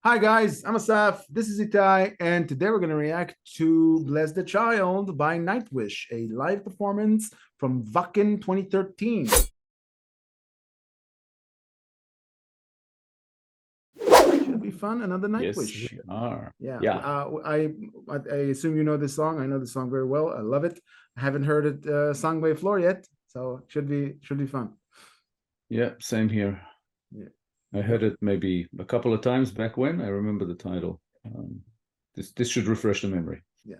Hi guys, I'm Asaf, this is Itai, and today we're going to react to Bless the Child by NIGHTWISH, a live performance from Wacken 2013. Should be fun, another NIGHTWISH. Yes, we are. Yeah. I assume you know this song. I know the song very well. I love it. I haven't heard it sung by Floor yet, so should be fun. Yeah, same here. Yeah. I heard it maybe a couple of times back when. I remember the title. This should refresh the memory. Yeah.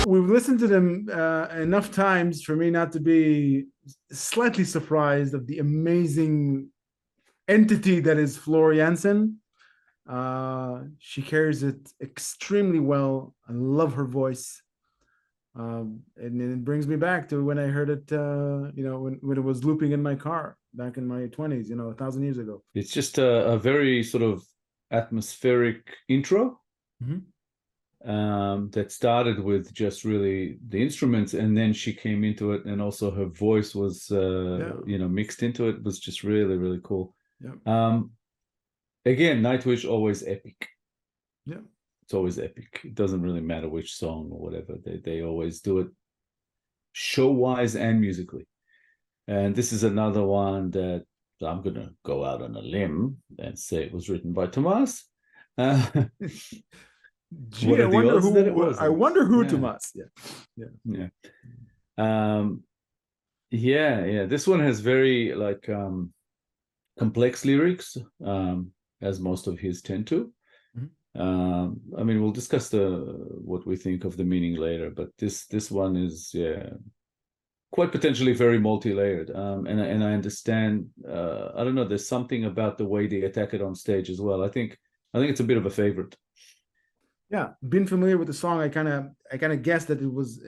We've listened to them enough times for me not to be slightly surprised of the amazing entity that is Floor Jansen. She carries it extremely well. I love her voice. And it brings me back to when I heard it, when it was looping in my car back in my 20s, 1,000 years ago. It's just a very sort of atmospheric intro. Mm-hmm. That started with just really the instruments, and then she came into it, and also her voice was mixed into it. It was just really, really cool. Yeah. Again, NIGHTWISH always epic. Yeah, it's always epic. It doesn't really matter which song or whatever. They always do it show wise and musically. And this is another one that I'm gonna go out on a limb and say it was written by Tomas. Gee, I wonder who Tomas. Yeah. This one has very complex lyrics, as most of his tend to. Mm-hmm. I mean, we'll discuss what we think of the meaning later, but this one is quite potentially very multi-layered. And I understand. I don't know. There's something about the way they attack it on stage as well. I think it's a bit of a favorite. Yeah, being familiar with the song, I kind of guessed that it was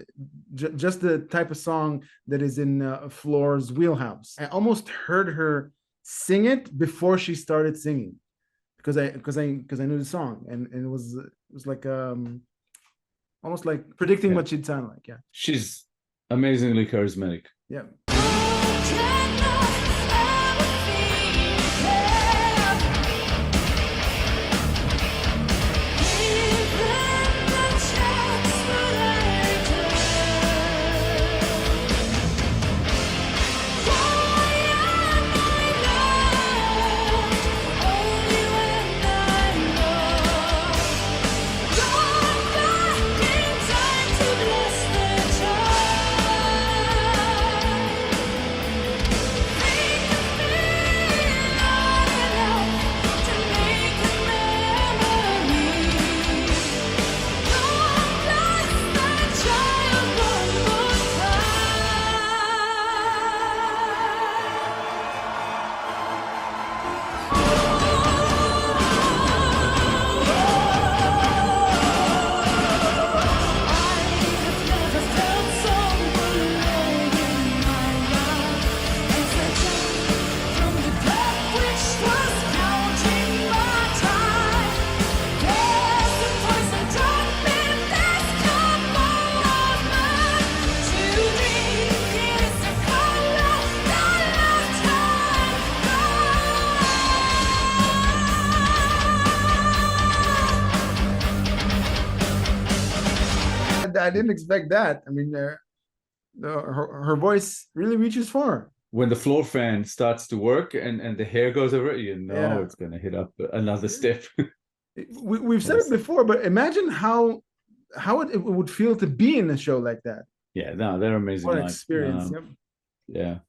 just the type of song that is in Floor's wheelhouse. I almost heard her sing it before she started singing, because I knew the song, and it was like almost like predicting what she'd sound like. Yeah, she's amazingly charismatic. Yeah. I didn't expect that. I mean, her voice really reaches far. When the floor fan starts to work and the hair goes over, you know, it's going to hit up another step. We've said it before, but imagine how it would feel to be in a show like that. Yeah, no, they're amazing. What an experience. Yeah.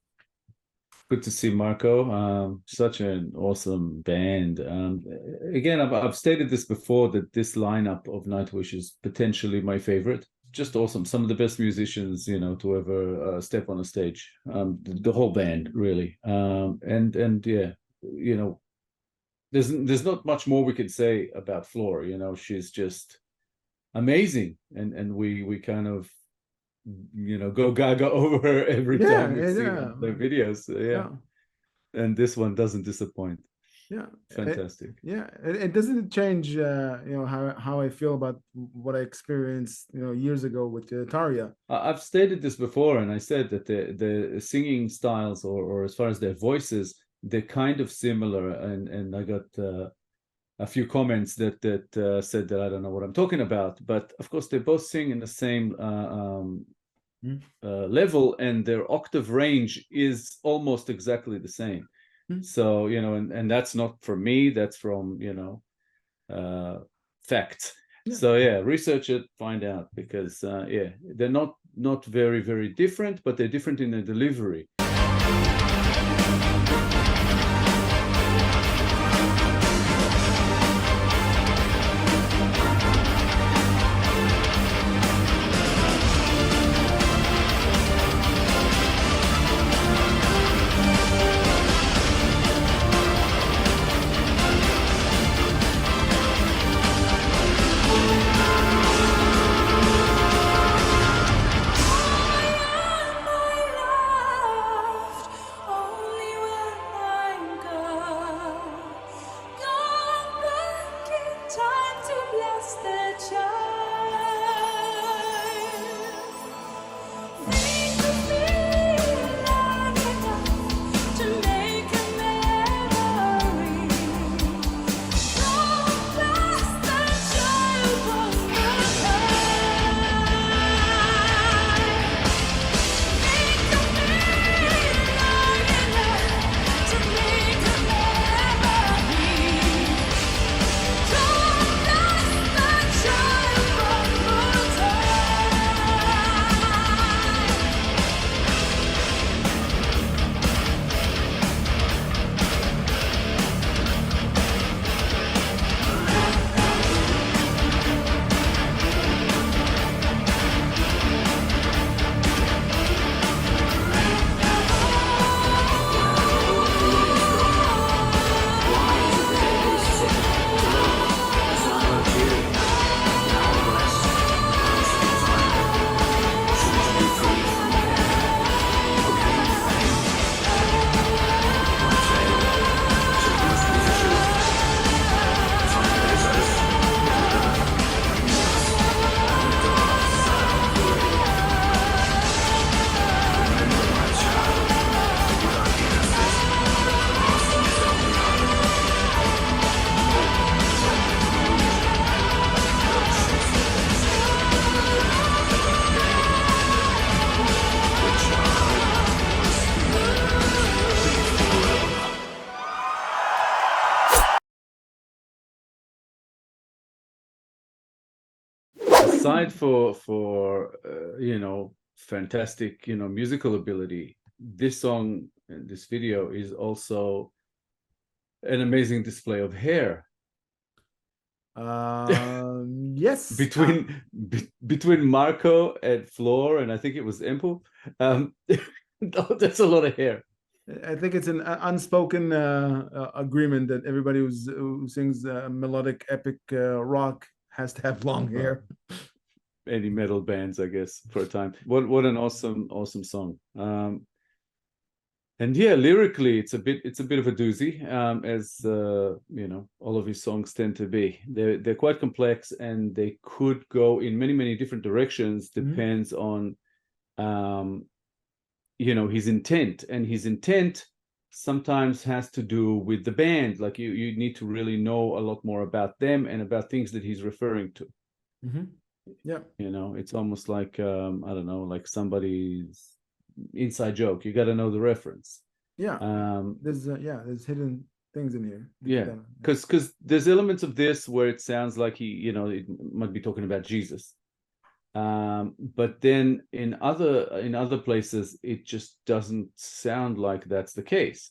Good to see Marco. Such an awesome band. Again, I've stated this before, that this lineup of Nightwish is potentially my favorite. Just awesome. Some of the best musicians, you know, to ever step on a stage. The whole band, really. And yeah, you know, there's not much more we could say about Flora. You know, she's just amazing, and we kind of, you know, go gaga over her every time we see the videos. And this one doesn't disappoint. Fantastic. It doesn't change you know, how I feel about what I experienced, you know, years ago with Taria. I've stated this before, and I said that the singing styles, or as far as their voices, they're kind of similar, and I got a few comments that said that I don't know what I'm talking about, but of course they both sing in the same level, and their octave range is almost exactly the same. So, you know, and that's not from me, that's from, you know, facts. So yeah, research it, find out, because yeah, they're not very, very different, but they're different in the delivery. Aside for you know, fantastic, you know, musical ability, this song and this video is also an amazing display of hair. Yes. Between Marco and Floor, and I think it was Empu, that's a lot of hair. I think it's an unspoken agreement that everybody who sings melodic epic rock has to have long hair. Any metal bands, I guess, for a time. What an awesome song. And yeah, lyrically, it's a bit of a doozy, as you know, all of his songs tend to be. They're quite complex, and they could go in many different directions. Depends on you know, his intent, and his intent sometimes has to do with the band. Like you need to really know a lot more about them and about things that he's referring to. Yeah. You know, it's almost like I don't know, like somebody's inside joke. You got to know the reference. Yeah. There's hidden things in here. Yeah, because there's elements of this where it sounds like it might be talking about Jesus. But then in other places, it just doesn't sound like that's the case.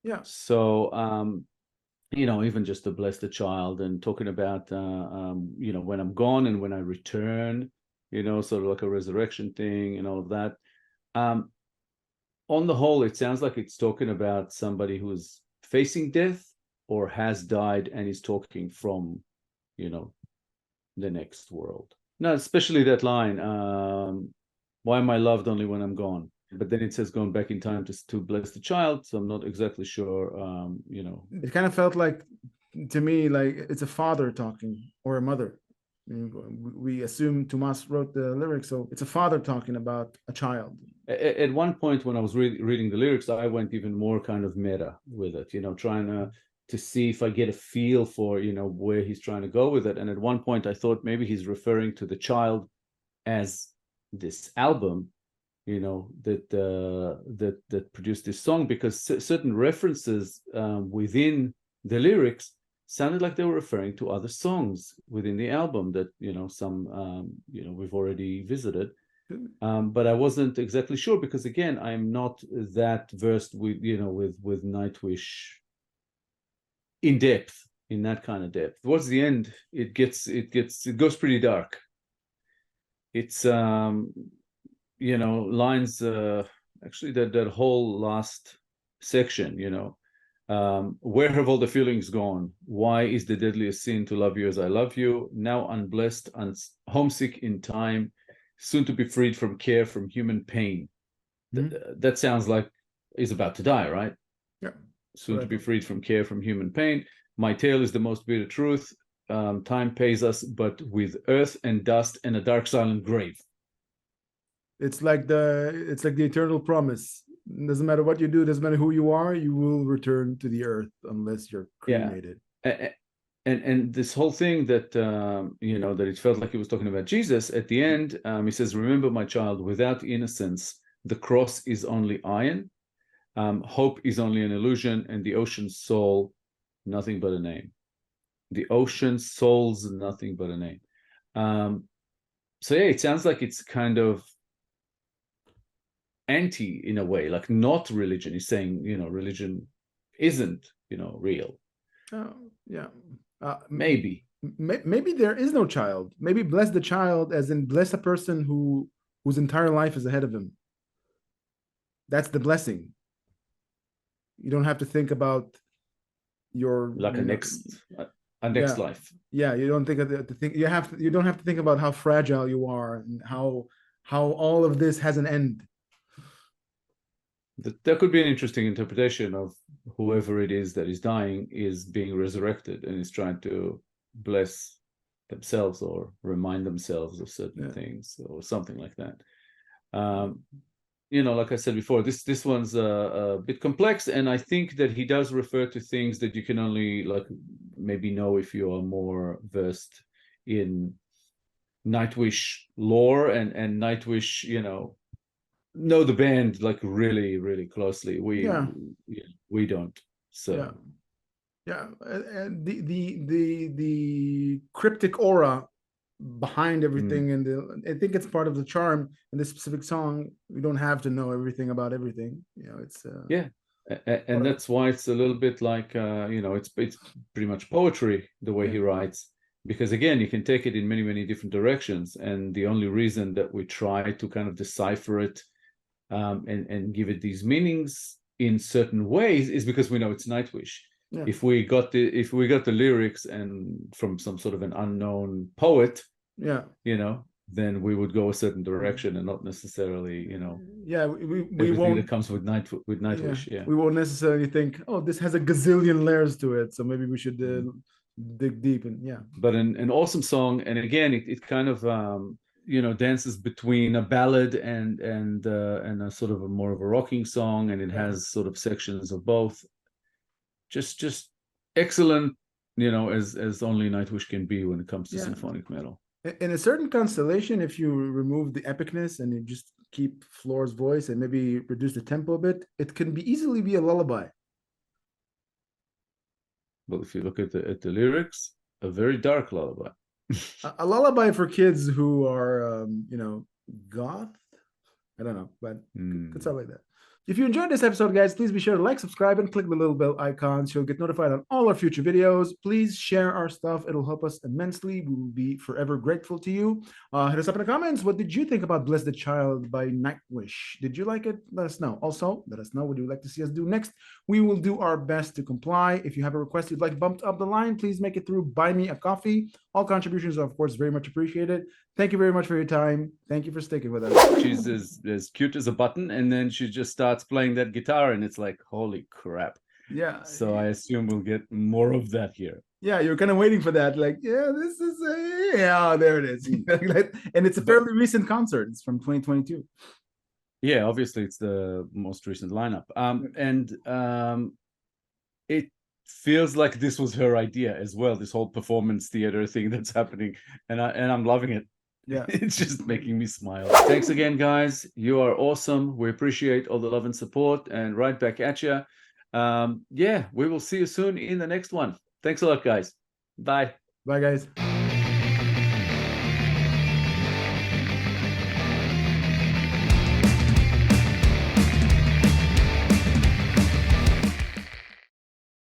Yeah. So even just to bless the child and talking about when I'm gone and when I return, sort of like a resurrection thing and all of that. On the whole, it sounds like it's talking about somebody who's facing death or has died and is talking from, the next world. No, especially that line, why am I loved only when I'm gone? But then it says going back in time to bless the child. So I'm not exactly sure, It kind of felt like, to me, like it's a father talking or a mother. We assume Tomas wrote the lyrics, so it's a father talking about a child. At one point when I was reading the lyrics, I went even more kind of meta with it, trying to see if I get a feel for, where he's trying to go with it. And at one point I thought maybe he's referring to the child as this album, that produced this song, because certain references within the lyrics sounded like they were referring to other songs within the album that, some, we've already visited. But I wasn't exactly sure because, again, I'm not that versed with, with Nightwish in depth, in that kind of depth. Towards the end, it goes pretty dark. It's lines, actually that whole last section, where have all the feelings gone? Why is the deadliest sin to love you as I love you? Now unblessed, homesick in time, soon to be freed from care, from human pain. That sounds like he's about to die, right? Yeah. Soon to be freed from care, from human pain. My tale is the most bitter truth. Time pays us, but with earth and dust and a dark silent grave. It's like the eternal promise. It doesn't matter what you do, doesn't matter who you are, you will return to the earth unless you're cremated. Yeah. And this whole thing that that it felt like he was talking about Jesus at the end. He says, "Remember, my child, without innocence, the cross is only iron. Hope is only an illusion, and the ocean's soul, nothing but a name. The ocean's soul's nothing but a name." So yeah, it sounds like it's kind of anti, in a way, like not religion. He's saying, religion isn't, real. Oh, yeah. Maybe there is no child. Maybe bless the child, as in bless a person whose entire life is ahead of him. That's the blessing. You don't have to think about your like a next life. Yeah, you don't think of the thing. You don't have to think about how fragile you are and how all of this has an end. That could be an interesting interpretation of whoever it is that is dying is being resurrected and is trying to bless themselves or remind themselves of certain things or something like that. Like I said before, this one's a bit complex, and I think that he does refer to things that you can only like maybe know if you are more versed in Nightwish lore and Nightwish, know the band like really, really closely. We don't. So and the cryptic aura behind everything, and I think it's part of the charm in this specific song. We don't have to know everything about everything. It's and that's why it's a little bit like it's pretty much poetry the way he writes, because again you can take it in many, many different directions, and the only reason that we try to kind of decipher it and give it these meanings in certain ways is because we know it's Nightwish. If we got the lyrics and from some sort of an unknown poet, then we would go a certain direction and not necessarily, we won't, that comes with Nightwish. We won't necessarily think, oh, this has a gazillion layers to it, so maybe we should dig deep. And but an awesome song, and again it kind of dances between a ballad and a sort of a more of a rocking song, and it has sort of sections of both. Just excellent, as only Nightwish can be when it comes to symphonic metal. In a certain constellation, if you remove the epicness and you just keep Floor's voice and maybe reduce the tempo a bit, it can be easily be a lullaby. Well, if you look at the lyrics, a very dark lullaby. A lullaby for kids who are, goth. I don't know, but could sound like that. If you enjoyed this episode, guys, please be sure to like, subscribe, and click the little bell icon so you'll get notified on all our future videos. Please share our stuff. It'll help us immensely. We will be forever grateful to you. Hit us up in the comments. What did you think about Bless the Child by NIGHTWISH? Did you like it? Let us know. Also, let us know what you'd like to see us do next. We will do our best to comply. If you have a request you'd like bumped up the line, please make it through Buy Me a Coffee. All contributions are, of course, very much appreciated. Thank you very much for your time. Thank you for sticking with us. She's as cute as a button, and then she just starts playing that guitar, and it's like, holy crap. Yeah. So I assume we'll get more of that here. Yeah, you're kind of waiting for that. Like, yeah, this is there it is. And it's a fairly recent concert. It's from 2022. Yeah, obviously it's the most recent lineup. It feels like this was her idea as well, this whole performance theater thing that's happening, and I'm loving it. Yeah. It's just making me smile. Thanks again, guys. You are awesome. We appreciate all the love and support, and right back at you. Yeah, we will see you soon in the next one. Thanks a lot, guys. Bye. Bye, guys.